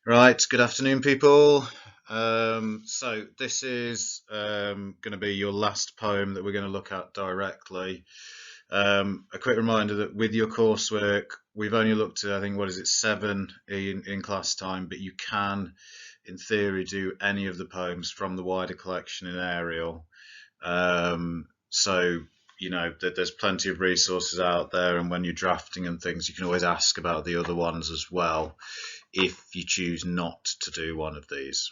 Right, good afternoon, people. So this is going to be your last poem that we're going to look at directly. A quick reminder that with your coursework, we've only looked at, I think, what is it, 7 in class time, but you can, in theory, do any of the poems from the wider collection in Arial. So, you know, there's plenty of resources out there, and when you're drafting and things, you can always ask about the other ones as well if you choose not to do one of these.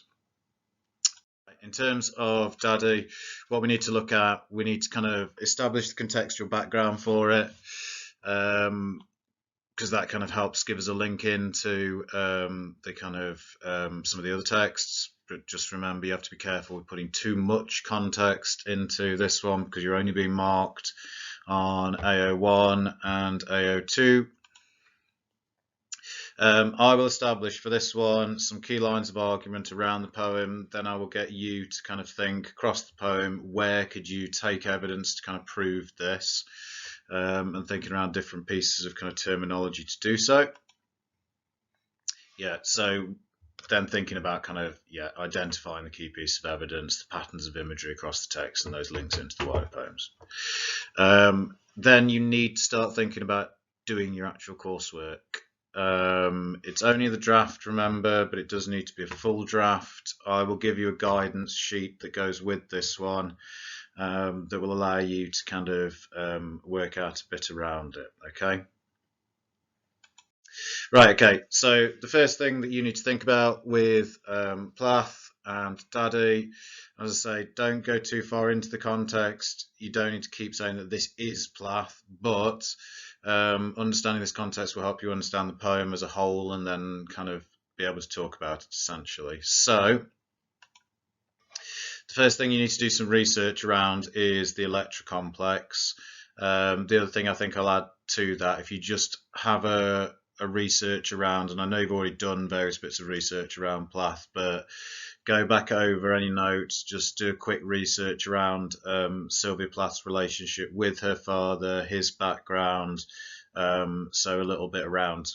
In terms of Daddy, what we need to look at, we need to kind of establish the contextual background for it, because that kind of helps give us a link into the kind of some of the other texts. But just remember, you have to be careful with putting too much context into this one because you're only being marked on AO1 and AO2. I will establish for this one some key lines of argument around the poem. Then I will get you to kind of think across the poem, where could you take evidence to kind of prove this, and thinking around different pieces of kind of terminology to do so. Yeah, so then thinking about kind of, identifying the key piece of evidence, the patterns of imagery across the text, and those links into the wider poems. Then you need to start thinking about doing your actual coursework. It's only the draft, remember, but it does need to be a full draft. I will give you a guidance sheet that goes with this one, that will allow you to kind of work out a bit around it, okay? Right, okay, so the first thing that you need to think about with Plath and Daddy, as I say, don't go too far into the context. You don't need to keep saying that this is Plath, but understanding this context will help you understand the poem as a whole and then kind of be able to talk about it essentially. So the first thing you need to do some research around is the Electra complex. The other thing I think I'll add to that, if you just have a research around, and I know you've already done various bits of research around Plath, but go back over any notes, just do a quick research around Sylvia Plath's relationship with her father, his background, so a little bit around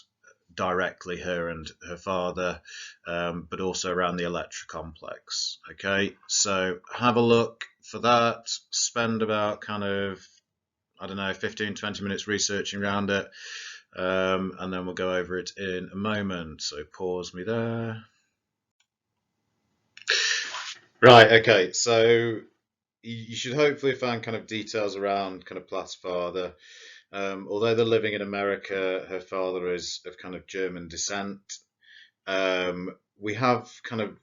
directly her and her father, but also around the Electra complex. Okay, so have a look for that, spend about kind of, I don't know, 15-20 minutes researching around it, and then we'll go over it in a moment. So pause me there. Right, okay, so you should hopefully find kind of details around kind of Plath's father. Although they're living in America, her father is of kind of German descent. We have kind of,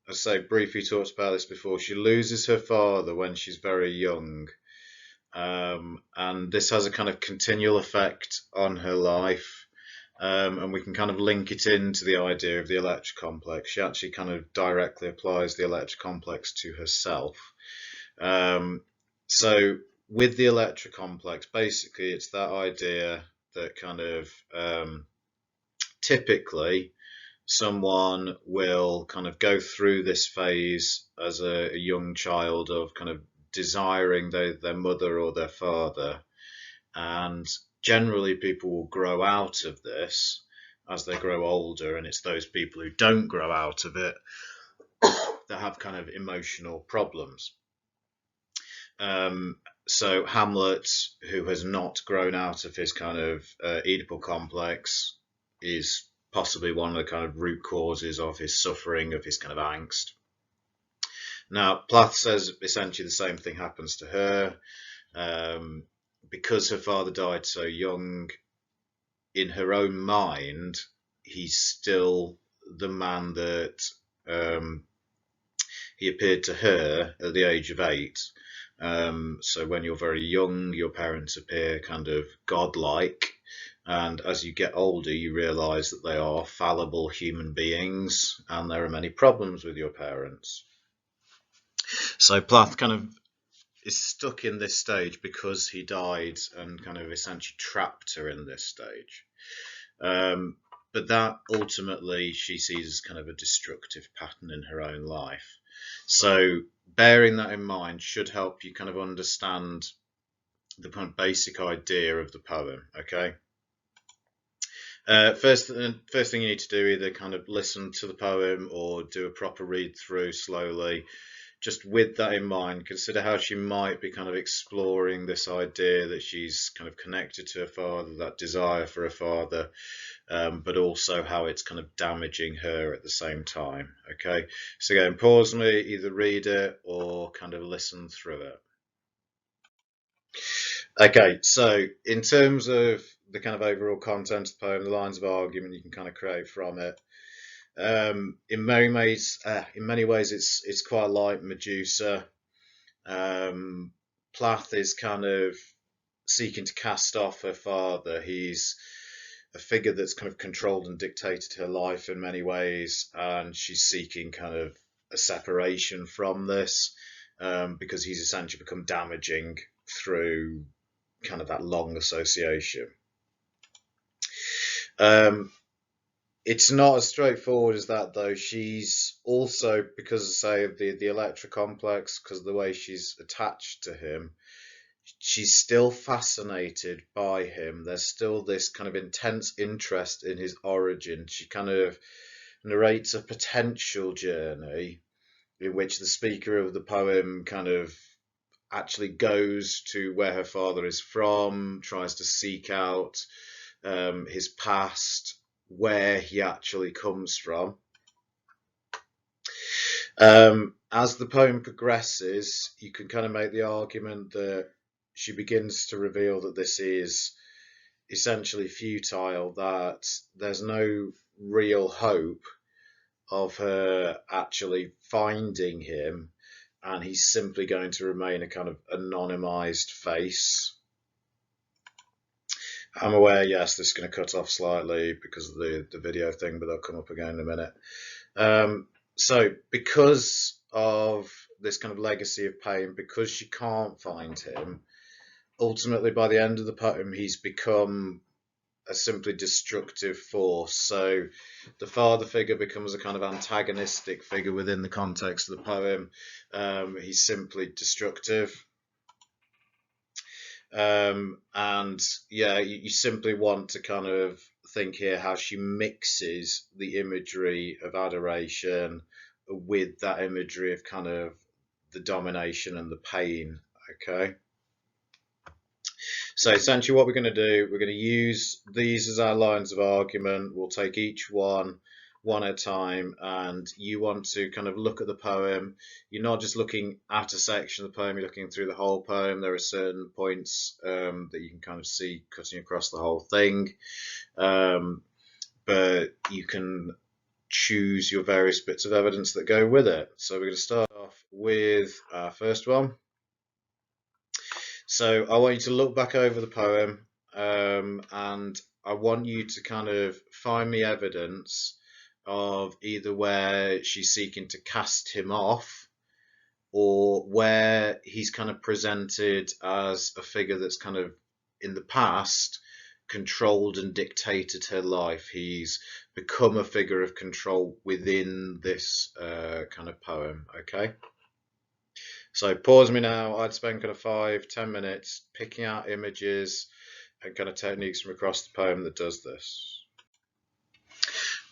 I say, briefly talked about this before. She loses her father when she's very young, and this has a kind of continual effect on her life. And we can kind of link it into the idea of the Electra complex. She actually kind of directly applies the Electra complex to herself. So with the Electra complex, basically it's that idea that kind of typically someone will kind of go through this phase as a young child of kind of desiring their mother or their father, and generally people will grow out of this as they grow older, and it's those people who don't grow out of it that have kind of emotional problems. So Hamlet, who has not grown out of his kind of Oedipal complex, is possibly one of the kind of root causes of his suffering, of his kind of angst. Now, Plath says essentially the same thing happens to her. Because her father died so young, in her own mind, he's still the man that he appeared to her at the age of 8. So when you're very young, your parents appear kind of godlike. And as you get older, you realize that they are fallible human beings and there are many problems with your parents. So Plath kind of is stuck in this stage because he died and kind of essentially trapped her in this stage. But that ultimately she sees as kind of a destructive pattern in her own life. So bearing that in mind should help you kind of understand the kind of basic idea of the poem, okay? First thing you need to do, either kind of listen to the poem or do a proper read through slowly. Just with that in mind, consider how she might be kind of exploring this idea that she's kind of connected to her father, that desire for her father, but also how it's kind of damaging her at the same time. Okay, so again, pause me, either read it or kind of listen through it. Okay, so in terms of the kind of overall content of the poem, the lines of argument you can kind of create from it. In many ways, it's quite like Medusa. Plath is kind of seeking to cast off her father. He's a figure that's kind of controlled and dictated her life in many ways, and she's seeking kind of a separation from this because he's essentially become damaging through kind of that long association. It's not as straightforward as that, though. She's also, because say of the Electra complex, because of the way she's attached to him, she's still fascinated by him. There's still this kind of intense interest in his origin. She kind of narrates a potential journey in which the speaker of the poem kind of actually goes to where her father is from, tries to seek out his past, where he actually comes from. As the poem progresses, you can kind of make the argument that she begins to reveal that this is essentially futile, that there's no real hope of her actually finding him, and he's simply going to remain a kind of anonymized face. I'm aware, yes, this is going to cut off slightly because of the video thing, but they'll come up again in a minute. So because of this kind of legacy of pain, because she can't find him, ultimately by the end of the poem, he's become a simply destructive force. So the father figure becomes a kind of antagonistic figure within the context of the poem. He's simply destructive. And yeah, you simply want to kind of think here how she mixes the imagery of adoration with that imagery of kind of the domination and the pain. Okay. So essentially what we're going to do, we're going to use these as our lines of argument. We'll take each one at a time, and you want to kind of look at the poem. You're not just looking at a section of the poem, you're looking through the whole poem. There are certain points that you can kind of see cutting across the whole thing, but you can choose your various bits of evidence that go with it. So we're going to start off with our first one. So I want you to look back over the poem, and I want you to kind of find me evidence of either where she's seeking to cast him off, or where he's kind of presented as a figure that's kind of in the past controlled and dictated her life. He's become a figure of control within this kind of poem. Okay. So pause me now. I'd spend kind of 5-10 minutes picking out images and kind of techniques from across the poem that does this.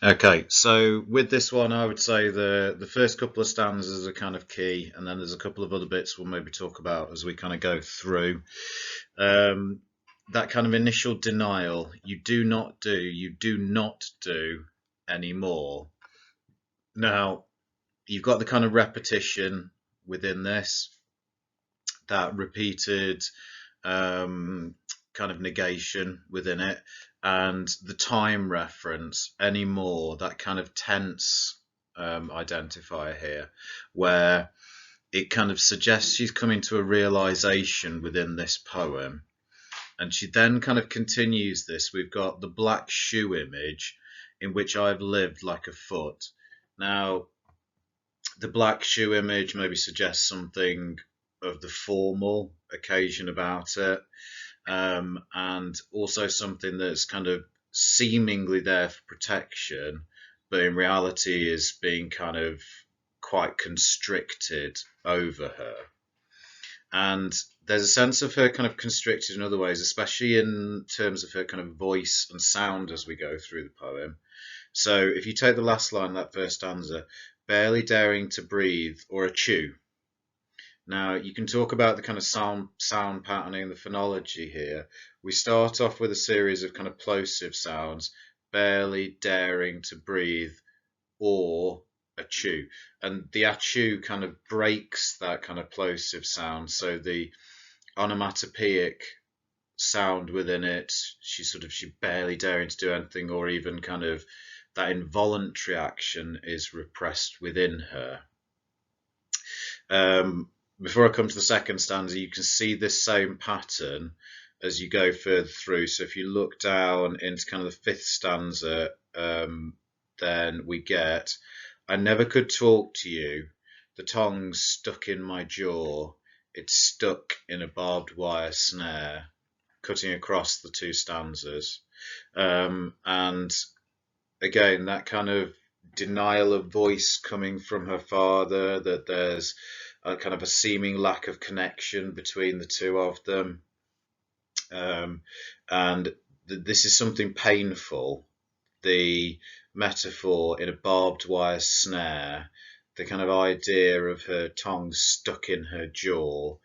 Okay, so with this one, I would say the first couple of stanzas are kind of key, and then there's a couple of other bits we'll maybe talk about as we kind of go through. That kind of initial denial, you do not do anymore. Now, you've got the kind of repetition within this, that repeated kind of negation within it, and the time reference anymore, that kind of tense identifier here, where it kind of suggests she's coming to a realization within this poem. And she then kind of continues this. We've got the black shoe image in which I've lived like a foot. Now, the black shoe image maybe suggests something of the formal occasion about it, and also something that's kind of seemingly there for protection, but in reality is being kind of quite constricted over her. And there's a sense of her kind of constricted in other ways, especially in terms of her kind of voice and sound as we go through the poem. So if you take the last line, that first stanza, barely daring to breathe or a chew. Now you can talk about the kind of sound patterning, the phonology here. We start off with a series of kind of plosive sounds, barely daring to breathe or a chew, and the achew kind of breaks that kind of plosive sound. So the onomatopoeic sound within it, she barely daring to do anything, or even kind of that involuntary action is repressed within her. Before I come to the second stanza, you can see this same pattern as you go further through. So if you look down into kind of the fifth stanza, then we get, I never could talk to you, the tongue's stuck in my jaw, it's stuck in a barbed wire snare, cutting across the two stanzas. And again, that kind of denial of voice coming from her father, that there's a kind of a seeming lack of connection between the two of them. And this is something painful. The metaphor in a barbed wire snare, the kind of idea of her tongue stuck in her jaw,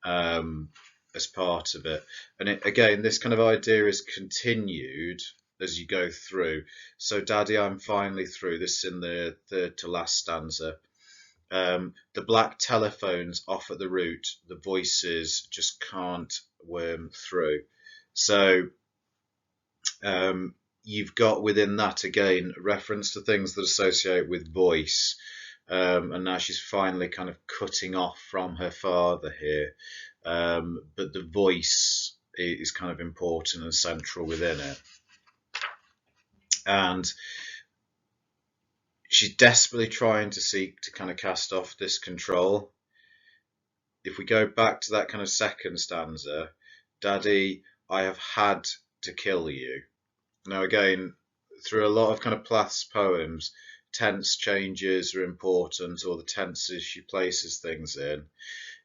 as part of it. And again, this kind of idea is continued as you go through. So, Daddy, I'm finally through. This is in the third to last stanza. The black telephone's off at the root. The voices just can't worm through. So, you've got within that again reference to things that associate with voice, and now she's finally kind of cutting off from her father here, but the voice is kind of important and central within it, and she's desperately trying to seek to kind of cast off this control. If we go back to that kind of second stanza, Daddy, I have had to kill you. Now again, through a lot of kind of Plath's poems, tense changes are important, or the tenses she places things in.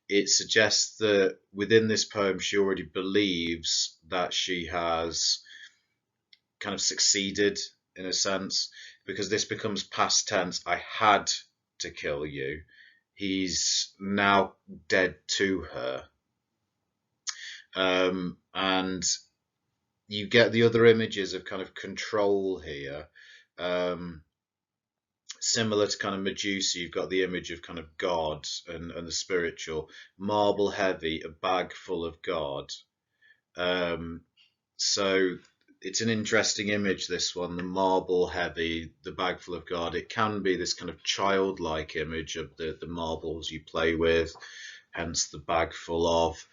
It suggests that within this poem she already believes that she has kind of succeeded in a sense, because this becomes past tense. I had to kill you. He's now dead to her. And you get the other images of kind of control here. Similar to kind of Medusa, you've got the image of kind of God and the spiritual. Marble heavy, a bag full of God. So it's an interesting image, this one, the marble heavy, the bag full of God. It can be this kind of childlike image of the marbles you play with, hence the bag full of,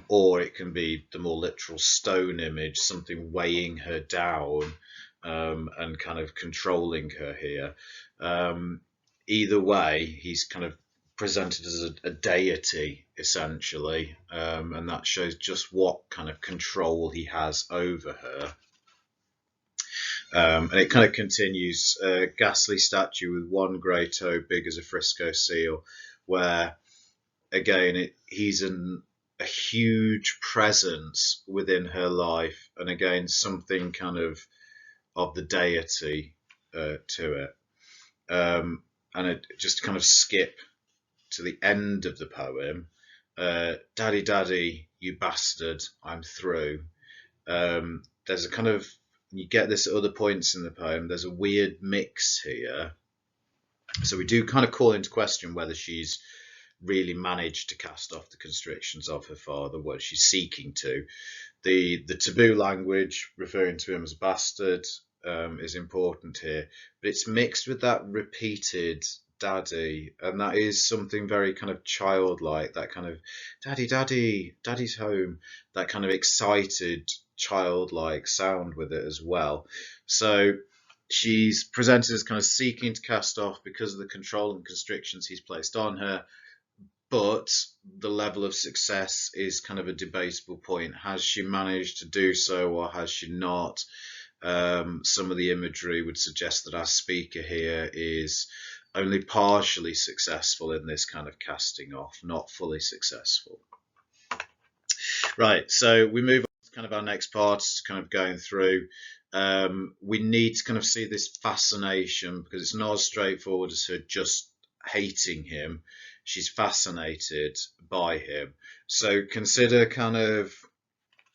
or it can be the more literal stone image, something weighing her down, and kind of controlling her here. Either way, he's kind of presented as a deity, essentially, and that shows just what kind of control he has over her. And it kind of continues, a ghastly statue with one grey toe big as a Frisco seal, where again he's a huge presence within her life, and again something kind of the deity to it. And it just kind of skip to the end of the poem. Daddy, Daddy, you bastard, I'm through. There's a kind of, you get this at other points in the poem, there's a weird mix here. So we do kind of call into question whether she's really managed to cast off the constrictions of her father, what she's seeking to. The taboo language referring to him as a bastard is important here, but it's mixed with that repeated daddy, and that is something very kind of childlike, that kind of daddy, daddy, daddy's home, that kind of excited childlike sound with it as well. So she's presented as kind of seeking to cast off because of the control and constrictions he's placed on her, but the level of success is kind of a debatable point. Has she managed to do so, or has she not? Some of the imagery would suggest that our speaker here is only partially successful in this kind of casting off, not fully successful. Right, so we move on to kind of our next part, is kind of going through. We need to kind of see this fascination because it's not as straightforward as her just hating him. She's fascinated by him. So consider kind of,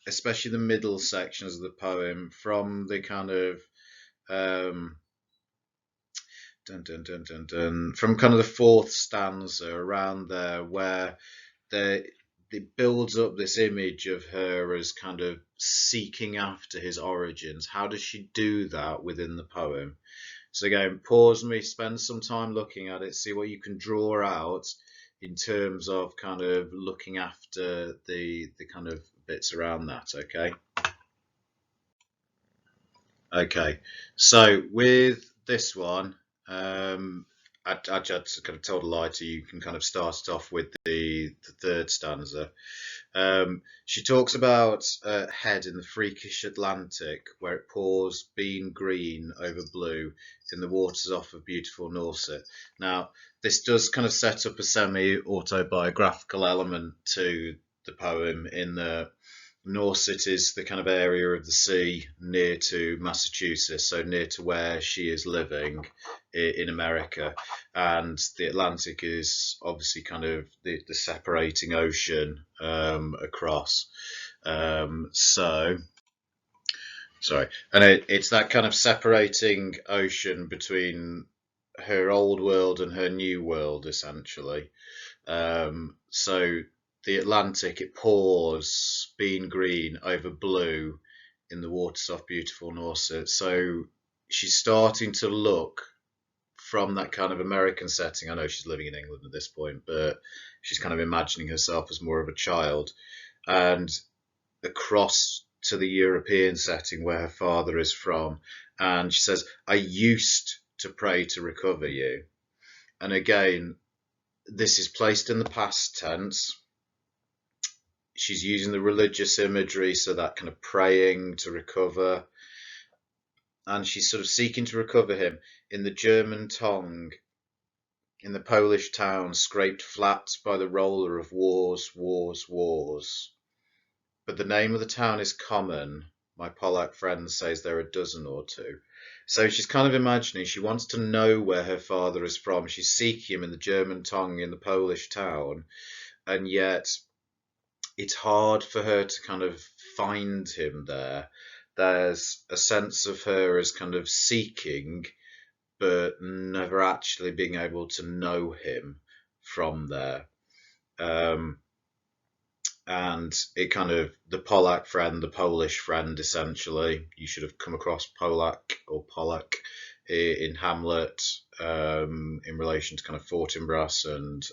especially the middle sections of the poem, from the kind of um, dun, dun, dun, dun, dun, from kind of the fourth stanza around there, where there it builds up this image of her as kind of seeking after his origins. How does she do that within the poem? So again, pause me, spend some time looking at it, see what you can draw out in terms of kind of looking after the kind of bits around that. Okay. Okay. So with this one, I just kind of told a lie to you. You can kind of start it off with the third stanza. She talks about a head in the freakish Atlantic where it pours bean green over blue in the waters off of beautiful Norset. Now, this does kind of set up a semi-autobiographical element to the poem in the Norset is the kind of area of the sea near to Massachusetts, so near to where she is living in America. And the Atlantic is obviously kind of the separating ocean across. So, sorry. And it's that kind of separating ocean between her old world and her new world, essentially. So the Atlantic, it pours bean green over blue in the waters off beautiful Norset. So she's starting to look from that kind of American setting. I know she's living in England at this point, but she's kind of imagining herself as more of a child, and across to the European setting where her father is from. And she says, I used to pray to recover you. And again, this is placed in the past tense. She's using the religious imagery, so that kind of praying to recover. And she's sort of seeking to recover him in the German tongue, in the Polish town, scraped flat by the roller of wars, wars, wars. But the name of the town is common. My Polack friend says there are a dozen or two. So she's kind of imagining, she wants to know where her father is from. She's seeking him in the German tongue in the Polish town, and yet it's hard for her to kind of find him there. There's a sense of her as kind of seeking, but never actually being able to know him from there. And it kind of, the Polack friend, the Polish friend, essentially. You should have come across Polak or Pollack in Hamlet in relation to kind of Fortinbras and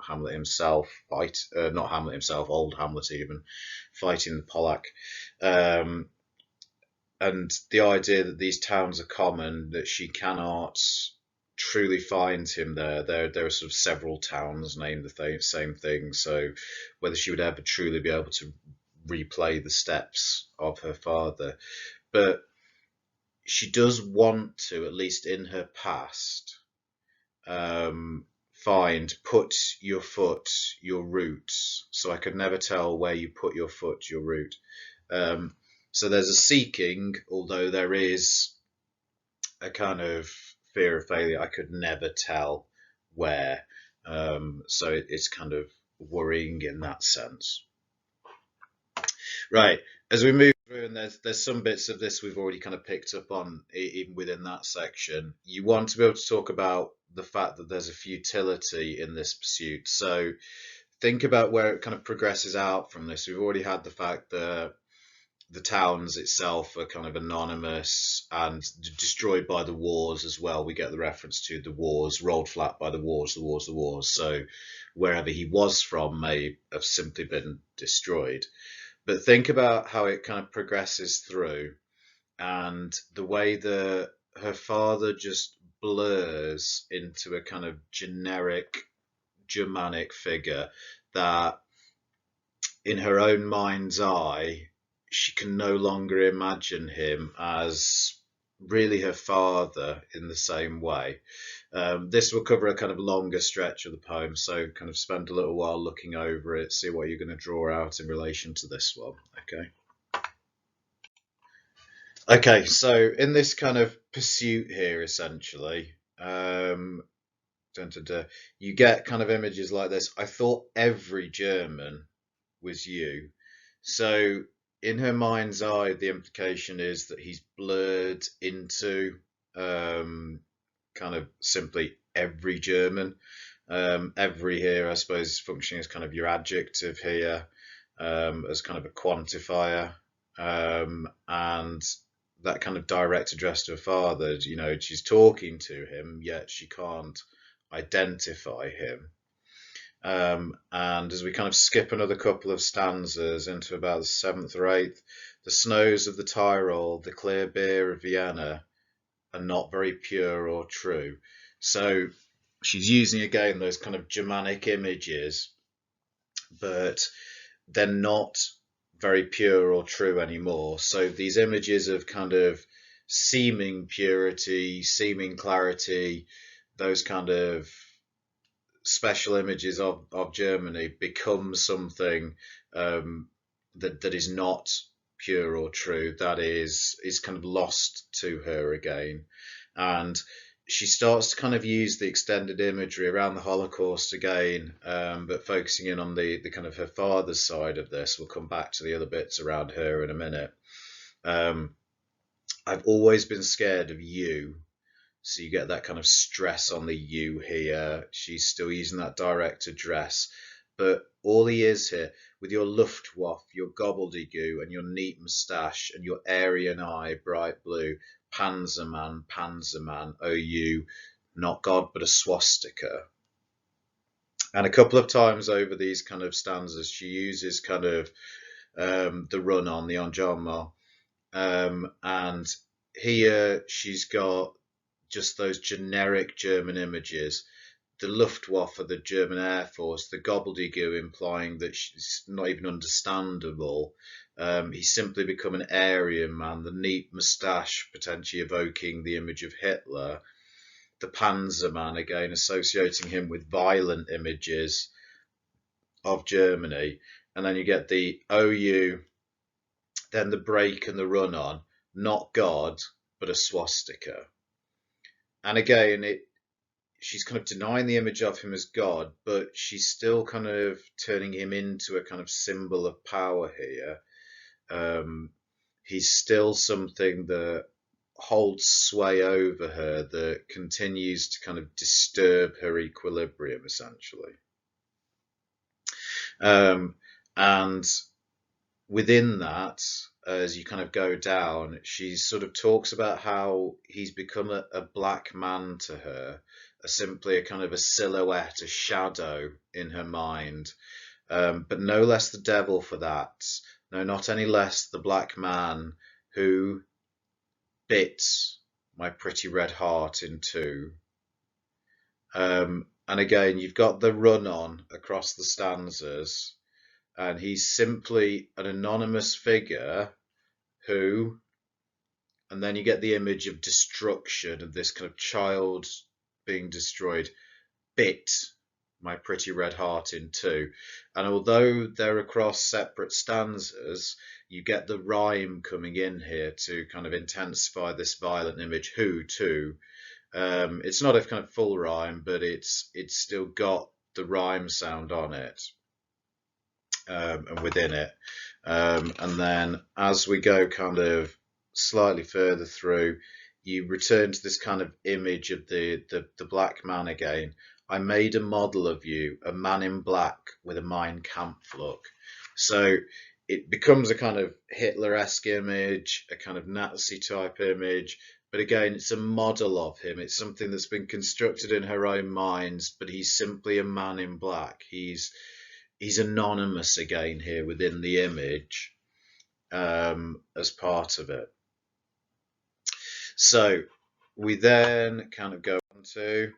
Hamlet himself not Hamlet himself, old Hamlet even, fighting the Pollack. And the idea that these towns are common, that she cannot truly find him there. There are sort of several towns named the same thing, so whether she would ever truly be able to replay the steps of her father. But she does want to, at least in her past, put your foot, your roots. So I could never tell where you put your foot, your root. So there's a seeking, although there is a kind of fear of failure. I could never tell where. So it's kind of worrying in that sense. Right, as we move through, and there's some bits of this we've already kind of picked up on, even within that section. You want to be able to talk about the fact that there's a futility in this pursuit. So think about where it kind of progresses out from this. We've already had the fact that the towns itself are kind of anonymous and destroyed by the wars as well. We get the reference to the wars, rolled flat by the wars, the wars, the wars. So wherever he was from may have simply been destroyed. But think about how it kind of progresses through, and the way that her father just blurs into a kind of generic Germanic figure that in her own mind's eye, she can no longer imagine him as really her father in the same way. This will cover a kind of longer stretch of the poem, so kind of spend a little while looking over it, see what you're going to draw out in relation to this one. Okay. Okay, so in this kind of pursuit here, essentially, you get kind of images like this. I thought every German was you. So in her mind's eye, the implication is that he's blurred into kind of simply every German. Every here, I suppose, is functioning as kind of your adjective here, as kind of a quantifier, and that kind of direct address to her father. You know, she's talking to him, yet she can't identify him. And as we kind of skip another couple of stanzas into about the seventh or eighth, the snows of the Tyrol, the clear beer of Vienna, are not very pure or true. So she's using again those kind of Germanic images, but they're not very pure or true anymore. So these images of kind of seeming purity, seeming clarity, those kind of special images of Germany become something that is not pure or true, that is kind of lost to her again. And she starts to kind of use the extended imagery around the Holocaust again, but focusing in on the kind of her father's side of this. We'll come back to the other bits around her in a minute. I've always been scared of you. So you get that kind of stress on the you here. She's still using that direct address. But all he is here, with your Luftwaffe, your gobbledygoo, and your neat moustache, and your Aryan eye, bright blue, Panzerman, Panzerman, oh you, not God, but a swastika. And a couple of times over these kind of stanzas, she uses kind of the run on, the enjambment. And here she's got just those generic German images. The Luftwaffe, the German Air Force, the gobbledygoo implying that she's not even understandable. He's simply become an Aryan man, the neat moustache potentially evoking the image of Hitler. The Panzerman, again, associating him with violent images of Germany. And then you get the OU, then the break and the run on, not God, but a swastika. And again, she's kind of denying the image of him as God, but she's still kind of turning him into a kind of symbol of power here. He's still something that holds sway over her, that continues to kind of disturb her equilibrium, essentially. And within that, as you kind of go down, she sort of talks about how he's become a black man to her, simply a kind of a silhouette, a shadow in her mind, but no less the devil for that. No, not any less the black man who bit my pretty red heart in two. And again, you've got the run on across the stanzas, and he's simply an anonymous figure who, and then you get the image of destruction, of this kind of child being destroyed, bit my pretty red heart in two. And although they're across separate stanzas, you get the rhyme coming in here to kind of intensify this violent image, who too. It's not a kind of full rhyme, but it's still got the rhyme sound on it, and within it. And then as we go kind of slightly further through, you return to this kind of image of the black man again. I made a model of you, a man in black with a Mein Kampf look. So it becomes a kind of Hitler-esque image, a kind of Nazi type image, but again, it's a model of him. It's something that's been constructed in her own mind, but he's simply a man in black. He's anonymous again here within the image, as part of it. So we then kind of go on to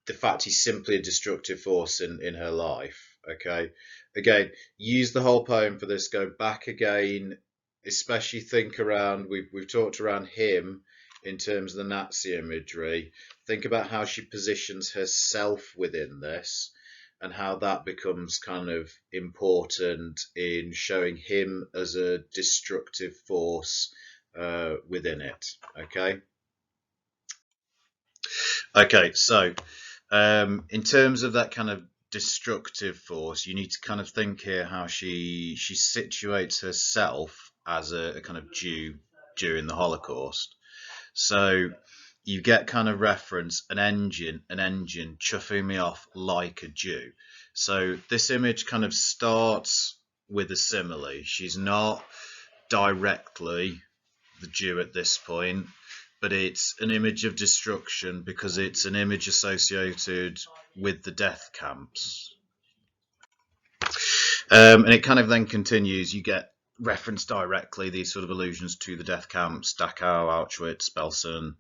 the fact he's simply a destructive force in her life. Okay, again, use the whole poem for this. Go back again especially think around, we've talked around him in terms of the Nazi imagery. Think about how she positions herself within this and how that becomes kind of important in showing him as a destructive force within it. Okay, so in terms of that kind of destructive force, you need to kind of think here how she situates herself as a kind of Jew during the Holocaust. So you get kind of reference an engine chuffing me off like a Jew. So this image kind of starts with a simile. She's not directly the Jew at this point, but it's an image of destruction because it's an image associated with the death camps. And it kind of then continues. You get referenced directly these sort of allusions to the death camps, Dachau, Auschwitz, Belsen.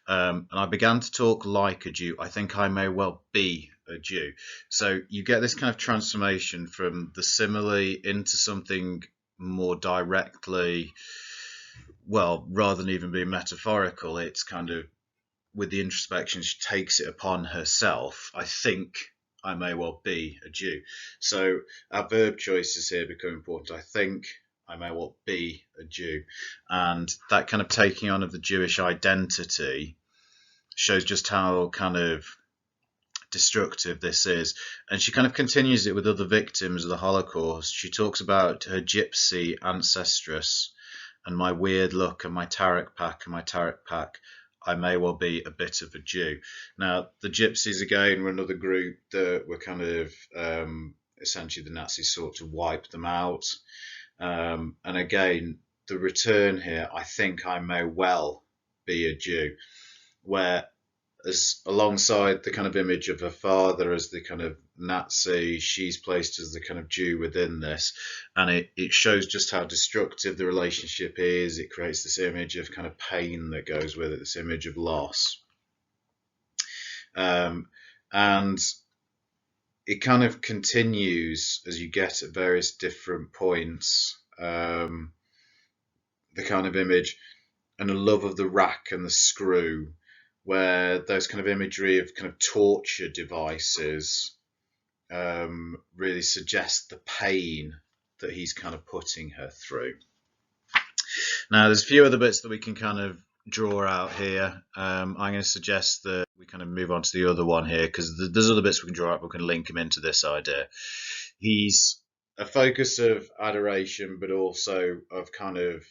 And I began to talk like a Jew. I think I may well be a Jew. So you get this kind of transformation from the simile into something more directly, well, rather than even being metaphorical, it's kind of with the introspection, she takes it upon herself. I think I may well be a Jew. So our verb choices here become important. I think I may well be a Jew. And that kind of taking on of the Jewish identity shows just how kind of destructive this is. And she kind of continues it with other victims of the Holocaust. She talks about her gypsy ancestress and my weird look and my tarot pack. I may well be a bit of a Jew. Now, the Gypsies, again, were another group that were kind of essentially the Nazis sought to wipe them out. And again, the return here, I think I may well be a Jew, where as alongside the kind of image of her father as the kind of Nazi, she's placed as the kind of Jew within this, and it shows just how destructive the relationship is. It creates this image of kind of pain that goes with it, this image of loss, and it kind of continues as you get at various different points. The kind of image and a love of the rack and the screw, where those kind of imagery of kind of torture devices really suggest the pain that he's kind of putting her through. Now, there's a few other bits that we can kind of draw out here. I'm going to suggest that we kind of move on to the other one here, because there's other bits we can draw out, but we can link him into this idea. He's a focus of adoration, but also of kind of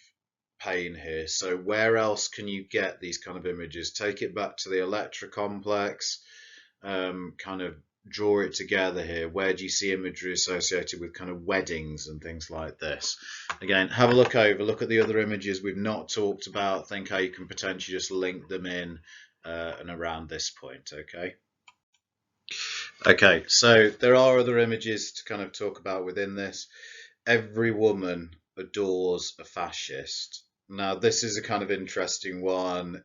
pain here. So where else can you get these kind of images? Take it back to the Electra complex, kind of draw it together here. Where do you see imagery associated with kind of weddings and things like this? Again, have a look at the other images we've not talked about, think how you can potentially just link them in and around this point. Okay, so there are other images to kind of talk about within this. Every woman adores a fascist. Now, this is a kind of interesting one.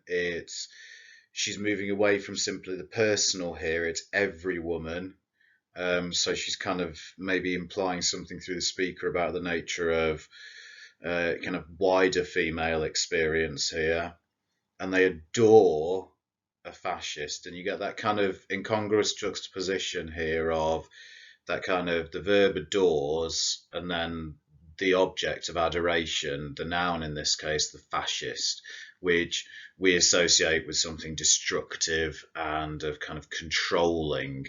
She's moving away from simply the personal here. It's every woman. So she's kind of maybe implying something through the speaker about the nature of kind of wider female experience here. And they adore a fascist. And you get that kind of incongruous juxtaposition here of that kind of the verb adores and then the object of adoration, the noun in this case, the fascist, which we associate with something destructive and of kind of controlling.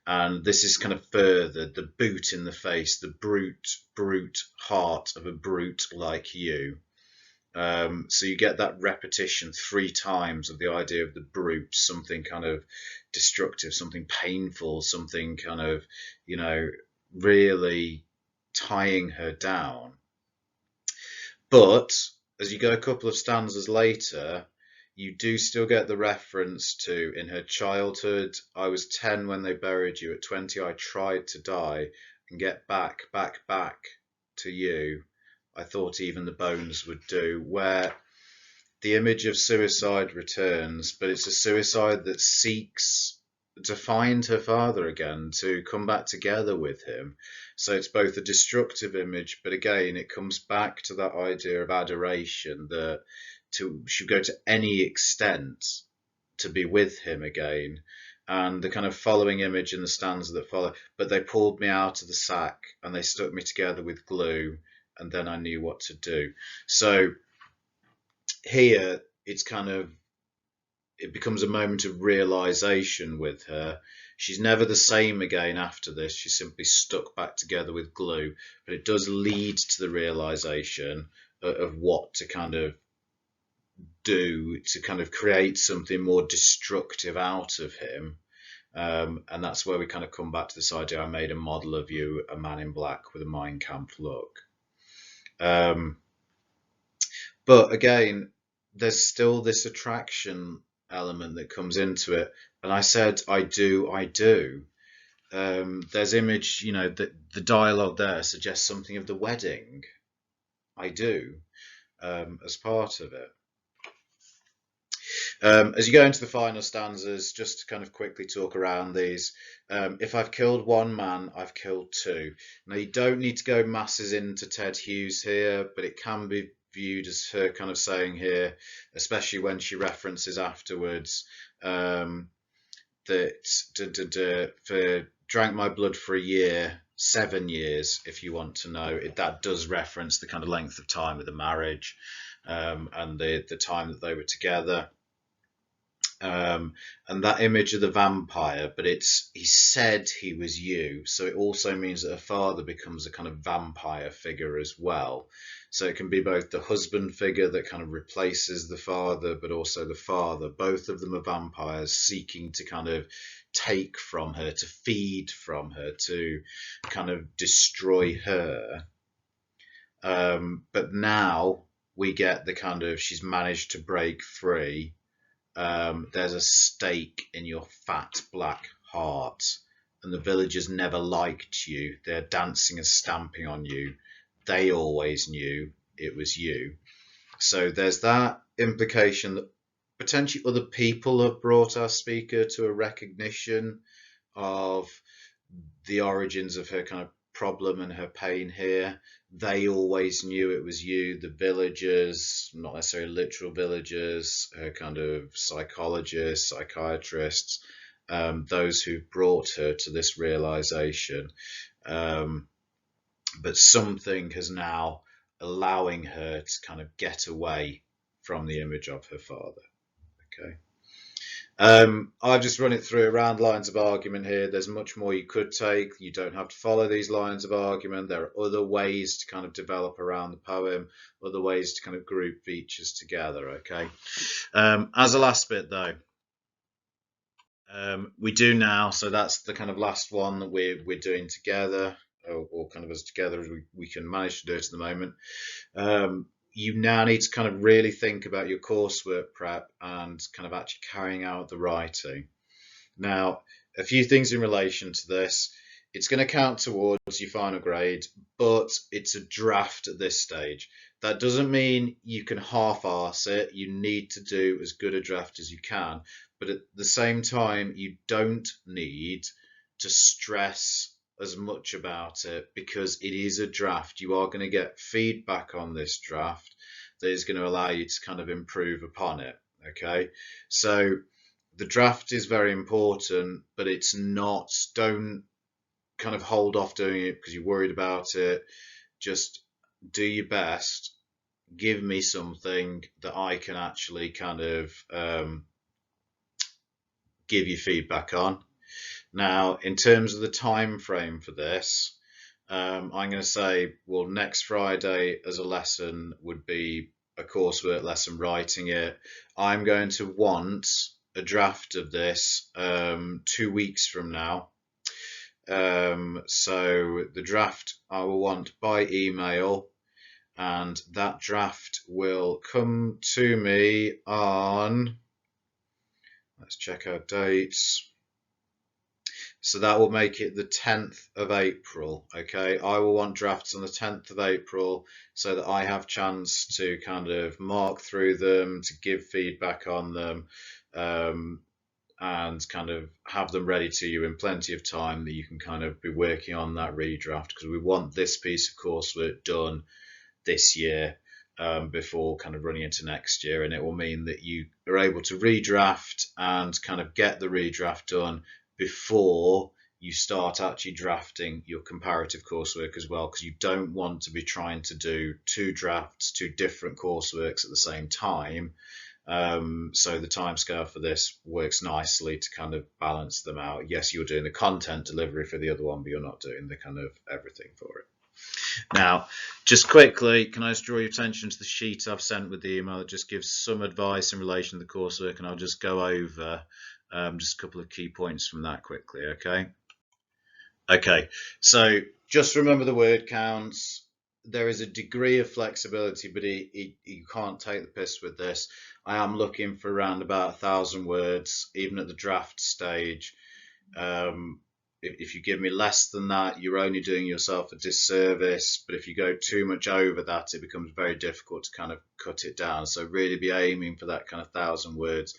And this is kind of furthered, the boot in the face, the brute heart of a brute like you. So you get that repetition 3 times of the idea of the brute, something kind of destructive, something painful, something kind of, really tying her down. But as you go a couple of stanzas later, you do still get the reference to, in her childhood, I was 10 when they buried you. At 20, I tried to die and get back to you. I thought even the bones would do, where the image of suicide returns, but it's a suicide that seeks find her father again, to come back together with him. So it's both a destructive image, but again, it comes back to that idea of adoration, that she'd go to any extent to be with him again. And the kind of following image in the stanza that follow, but they pulled me out of the sack and they stuck me together with glue, and then I knew what to do. So here it's kind of, it becomes a moment of realization with her. She's never the same again after this. She's simply stuck back together with glue. But it does lead to the realization of what to kind of do to kind of create something more destructive out of him. And that's where we kind of come back to this idea: I made a model of you, a man in black with a Mein Kampf look. But again, there's still this attraction element that comes into it. And I said, I do. There's image, the dialogue there suggests something of the wedding. I do, as part of it. As you go into the final stanzas, just to kind of quickly talk around these, if I've killed one man, I've killed two. Now, you don't need to go masses into Ted Hughes here, but it can be viewed as her kind of saying here, especially when she references afterwards, that for drank my blood for a year, 7 years, if you want to know. That does reference the kind of length of time of the marriage, and the time that they were together. And that image of the vampire, but he said he was you, so it also means that her father becomes a kind of vampire figure as well. So it can be both the husband figure that kind of replaces the father, but also the father. Both of them are vampires seeking to kind of take from her, to feed from her, to kind of destroy her. But now we get the kind of, she's managed to break free. There's a stake in your fat black heart, and the villagers never liked you. They're dancing and stamping on you. They always knew it was you. So there's that implication that potentially other people have brought our speaker to a recognition of the origins of her kind of problem and her pain here. They always knew it was you, the villagers, not necessarily literal villagers, her kind of psychologists, psychiatrists, those who brought her to this realization. But something has now allowing her to kind of get away from the image of her father. Okay. I've just run it through around lines of argument here. There's much more you could take. You don't have to follow these lines of argument. There are other ways to kind of develop around the poem, other ways to kind of group features together. Okay. As a last bit though, we do now. So that's the kind of last one that we're doing together, or kind of as together as we can manage to do it at the moment. You now need to kind of really think about your coursework prep and kind of actually carrying out the writing. Now, a few things in relation to this. It's going to count towards your final grade, but it's a draft at this stage. That doesn't mean you can half-arse it. You need to do as good a draft as you can, but at the same time, you don't need to stress as much about it, because it is a draft. You are going to get feedback on this draft that is going to allow you to kind of improve upon it. Okay, so the draft is very important, but it's not, don't kind of hold off doing it because you're worried about it. Just do your best. Give me something that I can actually kind of give you feedback on. Now, in terms of the time frame for this, I'm going to say, well, next Friday as a lesson would be a coursework lesson, writing it. I'm going to want a draft of this 2 weeks from now. So the draft I will want by email, and that draft will come to me on, let's check our dates. So that will make it the 10th of April. Okay, I will want drafts on the 10th of April so that I have chance to kind of mark through them, to give feedback on them, and kind of have them ready to you in plenty of time that you can kind of be working on that redraft, because we want this piece of coursework done this year before kind of running into next year, and it will mean that you are able to redraft and kind of get the redraft done before you start actually drafting your comparative coursework as well, because you don't want to be trying to do two drafts, two different courseworks at the same time. So the timescale for this works nicely to kind of balance them out. Yes, you're doing the content delivery for the other one, but you're not doing the kind of everything for it. Now, just quickly, can I just draw your attention to the sheet I've sent with the email that just gives some advice in relation to the coursework, and I'll just go over just a couple of key points from that quickly, okay? Okay, so just remember the word counts. There is a degree of flexibility, but you can't take the piss with this. I am looking for around about 1,000 words, even at the draft stage. If you give me less than that, you're only doing yourself a disservice. But if you go too much over that, it becomes very difficult to kind of cut it down. So really be aiming for that kind of 1,000 words.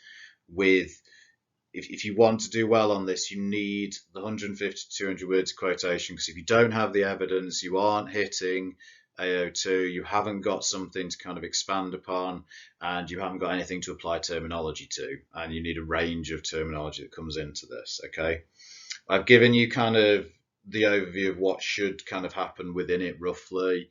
If you want to do well on this, you need the 150 to 200 words of quotation, because if you don't have the evidence, you aren't hitting AO2, you haven't got something to kind of expand upon, and you haven't got anything to apply terminology to, and you need a range of terminology that comes into this, okay? I've given you kind of the overview of what should kind of happen within it roughly.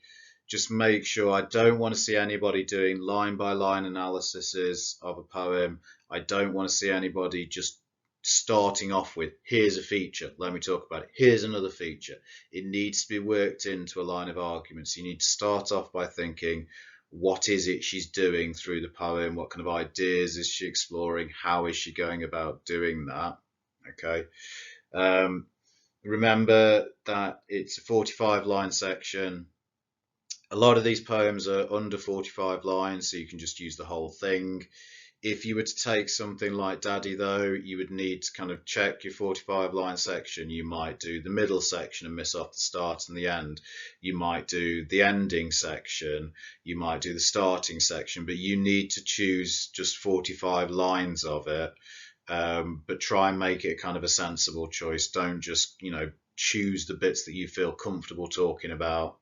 Just make sure, I don't want to see anybody doing line by line analyses of a poem. I don't want to see anybody just starting off with, here's a feature, let me talk about it. Here's another feature. It needs to be worked into a line of arguments. You need to start off by thinking, what is it she's doing through the poem? What kind of ideas is she exploring? How is she going about doing that? Okay. Remember that it's a 45-line section. A lot of these poems are under 45 lines, so you can just use the whole thing. If you were to take something like Daddy, though, you would need to kind of check your 45-line section. You might do the middle section and miss off the start and the end. You might do the ending section. You might do the starting section, but you need to choose just 45 lines of it. But try and make it kind of a sensible choice. Don't just, choose the bits that you feel comfortable talking about.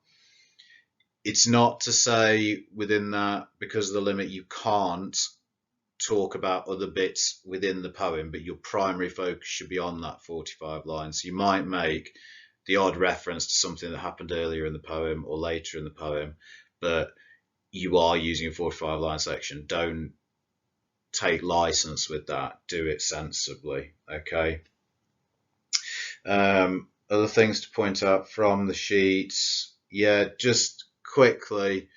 It's not to say within that, because of the limit, you can't talk about other bits within the poem, but your primary focus should be on that 45 lines. So you might make the odd reference to something that happened earlier in the poem or later in the poem, but you are using a 45-line section. Don't take license with that. Do it sensibly, okay? Other things to point out from the sheets. Yeah, just quickly,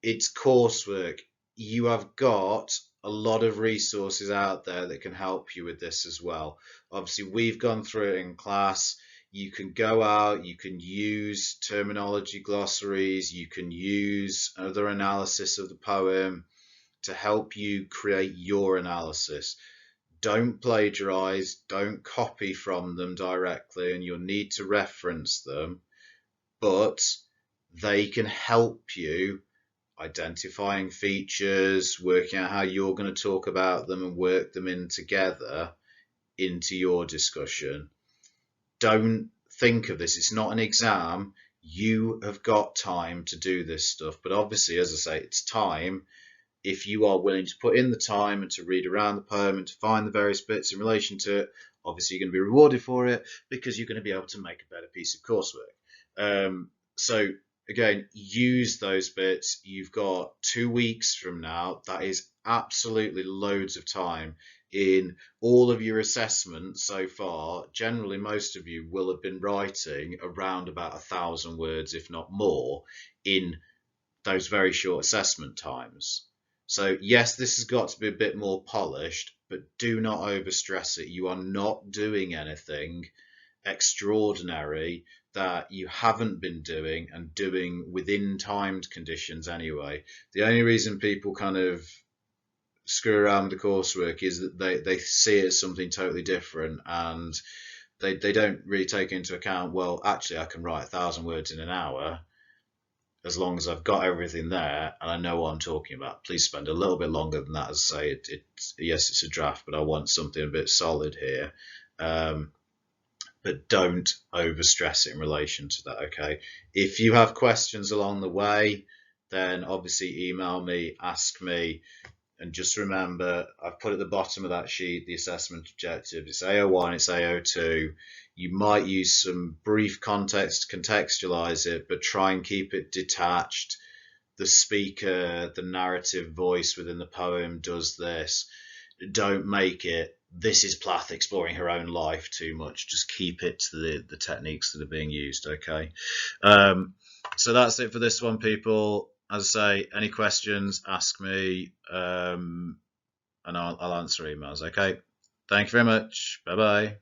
it's coursework. You have got a lot of resources out there that can help you with this as well. Obviously, we've gone through it in class. You can go out, you can use terminology glossaries, you can use other analysis of the poem to help you create your analysis. Don't plagiarize, don't copy from them directly, and you'll need to reference them, but they can help you identifying features, working out how you're going to talk about them and work them in together into your discussion. Don't think of this, it's not an exam. You have got time to do this stuff, but obviously, as I say, it's time. If you are willing to put in the time and to read around the poem and to find the various bits in relation to it, obviously you're going to be rewarded for it, because you're going to be able to make a better piece of coursework. So again, use those bits. You've got 2 weeks from now. That is absolutely loads of time. In all of your assessments so far, generally most of you will have been writing around about 1,000 words, if not more, in those very short assessment times. So yes, this has got to be a bit more polished, but do not overstress it. You are not doing anything extraordinary that you haven't been doing, and doing within timed conditions anyway. The only reason people kind of screw around with the coursework is that they see it as something totally different, and they don't really take into account, well, actually I can write 1,000 words in an hour. as long as I've got everything there and I know what I'm talking about. Please spend a little bit longer than that. As I say, yes, it's a draft, but I want something a bit solid here. But don't overstress it in relation to that, okay? If you have questions along the way, then obviously email me, ask me, and just remember, I've put at the bottom of that sheet the assessment objective. It's AO1, it's AO2. You might use some brief context to contextualize it, but try and keep it detached. The speaker, the narrative voice within the poem does this. Don't make it, this is Plath exploring her own life too much. Just keep it to the techniques that are being used, okay? So that's it for this one, people. As I say, any questions, ask me, and I'll answer emails, okay? Thank you very much. Bye-bye.